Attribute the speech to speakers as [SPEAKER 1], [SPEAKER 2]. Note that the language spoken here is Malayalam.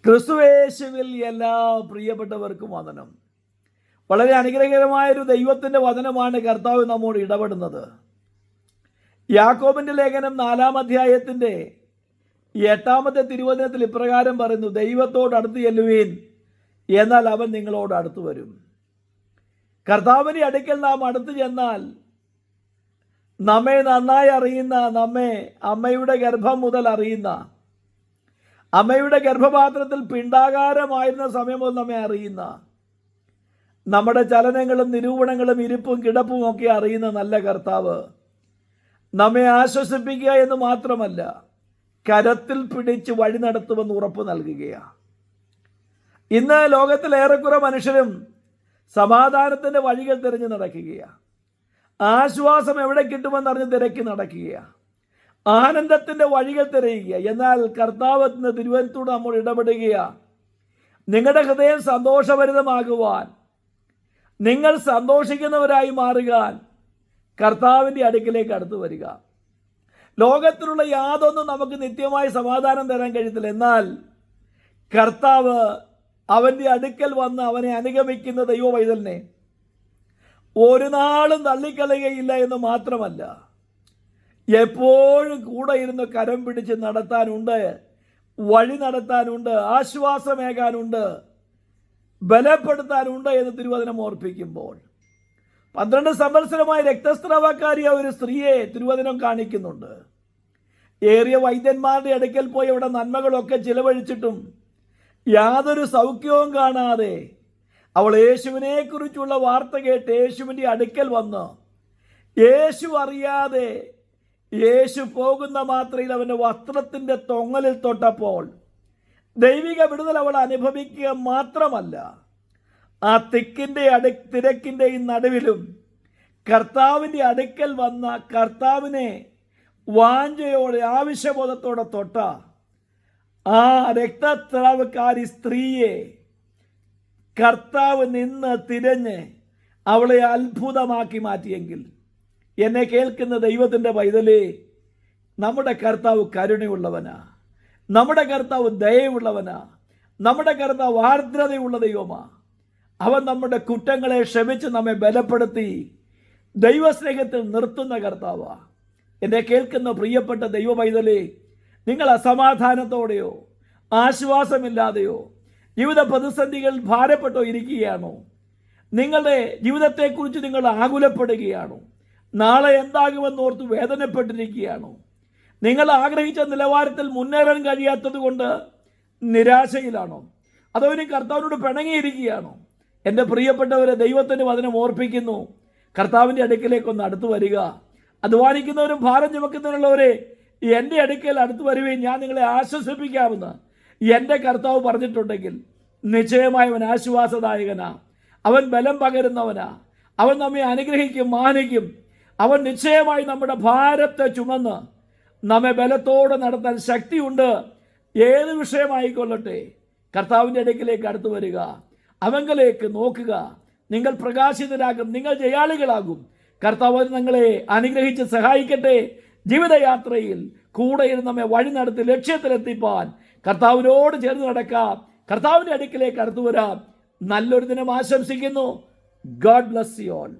[SPEAKER 1] ക്രിസ്തുയേശുവിൽ എല്ലാ പ്രിയപ്പെട്ടവർക്കും വന്ദനം. വളരെ അനുഗ്രഹകരമായൊരു ദൈവത്തിൻ്റെ വചനമാണ് കർത്താവ് നമ്മോട് ഇടപെടുന്നത്. യാക്കോബിൻ്റെ ലേഖനം 4-ാം അധ്യായത്തിൻ്റെ 8-ാമത്തെ തിരുവചനത്തിൽ ഇപ്രകാരം പറയുന്നു: ദൈവത്തോട് അടുത്ത് ചെല്ലുവീൻ, എന്നാൽ അവൻ നിങ്ങളോട് അടുത്ത് വരും. കർത്താവിൻ്റെ അടുക്കൽ നാം അടുത്ത് ചെന്നാൽ നമ്മെ നന്നായി അറിയുന്ന, നമ്മെ അമ്മയുടെ ഗർഭം മുതൽ അറിയുന്ന, അമ്മയുടെ ഗർഭപാത്രത്തിൽ പിണ്ടാകാരമായിരുന്ന സമയം മുതൽ നമ്മെ അറിയുന്ന, നമ്മുടെ ചലനങ്ങളും നിരൂപണങ്ങളും ഇരിപ്പും കിടപ്പും ഒക്കെ അറിയുന്ന നല്ല കർത്താവ് നമ്മെ ആശ്വസിപ്പിക്കുക എന്ന് മാത്രമല്ല, കരത്തിൽ പിടിച്ച് വഴി നടത്തുമെന്ന് ഉറപ്പ് നൽകുകയാണ്. ഇന്ന് ലോകത്തിൽ ഏറെക്കുറെ മനുഷ്യരും സമാധാനത്തിൻ്റെ വഴികൾ തിരഞ്ഞു നടക്കുകയാണ്. ആശ്വാസം എവിടെ കിട്ടുമെന്നറിഞ്ഞ് തിരക്കി നടക്കുകയാണ്. ആനന്ദത്തിൻ്റെ വഴികൾ തിരയുക. എന്നാൽ കർത്താവ് എന്ന തിരുവനന്തപുരത്തോട് നമ്മൾ ഇടപെടുകയാണ്. നിങ്ങളുടെ ഹൃദയം സന്തോഷഭരിതമാകുവാൻ, നിങ്ങൾ സന്തോഷിക്കുന്നവരായി മാറുവാൻ കർത്താവിൻ്റെ അടുക്കിലേക്ക് അടുത്ത് വരിക. ലോകത്തിലുള്ള യാതൊന്നും നമുക്ക് നിത്യമായി സമാധാനം തരാൻ കഴിയത്തില്ല. എന്നാൽ കർത്താവ് അവൻ്റെ അടുക്കൽ വന്ന് അവനെ അനുഗമിക്കുന്ന ദൈവവൈതലിനെ ഒരു നാളും തള്ളിക്കളയുകയില്ല എന്ന് മാത്രമല്ല, എപ്പോഴും കൂടെ ഇരുന്ന് കരം പിടിച്ച് നടത്താനുണ്ട്, വഴി നടത്താനുണ്ട്, ആശ്വാസമേകാനുണ്ട്, ബലപ്പെടുത്താനുണ്ട് എന്ന് തിരുവചനം ഓർപ്പിക്കുമ്പോൾ 12 സംവത്സരമായി രക്തസ്രാവക്കാരിയ ഒരു സ്ത്രീയെ തിരുവചനം കാണിക്കുന്നുണ്ട്. ഏറിയ വൈദ്യന്മാരുടെ അടുക്കൽ പോയി അവിടെ നന്മകളൊക്കെ ചിലവഴിച്ചിട്ടും യാതൊരു സൗഖ്യവും കാണാതെ അവൾ യേശുവിനെ കുറിച്ചുള്ള വാർത്ത കേട്ട് യേശുവിൻ്റെ അടുക്കൽ വന്ന് യേശു അറിയാതെ യേശു പോകുന്ന മാത്രയിൽ അവൻ്റെ വസ്ത്രത്തിൻ്റെ തൊങ്ങലിൽ തൊട്ടപ്പോൾ ദൈവിക വിടുതൽ അവൾ അനുഭവിക്കുക മാത്രമല്ല, ആ തിരക്കിൻ്റെയും നടുവിലും കർത്താവിൻ്റെ അടുക്കൽ വന്ന കർത്താവിനെ വാഞ്ചയോടെ ആവശ്യബോധത്തോടെ തൊട്ട ആ രക്തസ്രാവക്കാരി സ്ത്രീയെ കർത്താവ് നിന്ന് തിരഞ്ഞ് അവളെ അത്ഭുതമാക്കി മാറ്റിയെങ്കിൽ, എന്നെ കേൾക്കുന്ന ദൈവത്തിൻ്റെ പൈതലേ, നമ്മുടെ കർത്താവ് കരുണയുള്ളവനാ, നമ്മുടെ കർത്താവ് ദയവുള്ളവനാ, നമ്മുടെ കർത്താവ് ആർദ്രതയുള്ള ദൈവമാ. അവൻ നമ്മുടെ കുറ്റങ്ങളെ ക്ഷമിച്ച് നമ്മെ ബലപ്പെടുത്തി ദൈവസ്നേഹത്തിൽ നിർത്തുന്ന കർത്താവാ. എന്നെ കേൾക്കുന്ന പ്രിയപ്പെട്ട ദൈവ പൈതലേ, നിങ്ങൾ അസമാധാനത്തോടെയോ ആശ്വാസമില്ലാതെയോ ജീവിത പ്രതിസന്ധികൾ ഭാരപ്പെട്ടോ ഇരിക്കുകയാണോ? നിങ്ങളുടെ ജീവിതത്തെക്കുറിച്ച് നിങ്ങൾ ആകുലപ്പെടുകയാണോ? നാളെ എന്താകുമെന്നോർത്ത് വേദനപ്പെട്ടിരിക്കുകയാണോ? നിങ്ങൾ ആഗ്രഹിച്ച നിലവാരത്തിൽ മുന്നേറാൻ കഴിയാത്തത് കൊണ്ട് നിരാശയിലാണോ? അതോ ഇനി കർത്താവിനോട് പിണങ്ങിയിരിക്കുകയാണോ? എൻ്റെ പ്രിയപ്പെട്ടവരെ, ദൈവത്തിൻ്റെ വചനം ഓർപ്പിക്കുന്നു, കർത്താവിൻ്റെ അടുക്കിലേക്കൊന്ന് അടുത്ത് വരിക. അധ്വാനിക്കുന്നവരും ഭാരം ചുമക്കുന്നവരുള്ളവരെ എൻ്റെ അടുക്കൽ അടുത്ത് വരുകയും ഞാൻ നിങ്ങളെ ആശ്വസിപ്പിക്കാമെന്ന് എൻ്റെ കർത്താവ് പറഞ്ഞിട്ടുണ്ടെങ്കിൽ നിശ്ചയമായി അവൻ ആശ്വാസദായകനാ, അവൻ ബലം പകരുന്നവനാ, അവൻ നമ്മെ അനുഗ്രഹിക്കും, മാനിക്കും. അവൻ നിശ്ചയമായി നമ്മുടെ ഭാരത്തെ ചുമന്ന് നമ്മെ ബലത്തോടെ നടത്താൻ ശക്തിയുണ്ട്. ഏത് വിഷയമായിക്കൊള്ളട്ടെ, കർത്താവിൻ്റെ അടുക്കിലേക്ക് അടുത്ത് വരിക, അവങ്കലേക്ക് നോക്കുക. നിങ്ങൾ പ്രകാശിതരാകും, നിങ്ങൾ ജയാളികളാകും. കർത്താവ് നിങ്ങളെ അനുഗ്രഹിച്ച് സഹായിക്കട്ടെ. ജീവിതയാത്രയിൽ കൂടെ ഇരുന്ന് നമ്മെ വഴി നടത്തി ലക്ഷ്യത്തിലെത്തിപ്പാൻ കർത്താവിനോട് ചേർന്ന് നടക്കാം, കർത്താവിൻ്റെ അടുക്കിലേക്ക് അടുത്ത് വരാം. നല്ലൊരു ദിനം ആശംസിക്കുന്നു. God bless you all.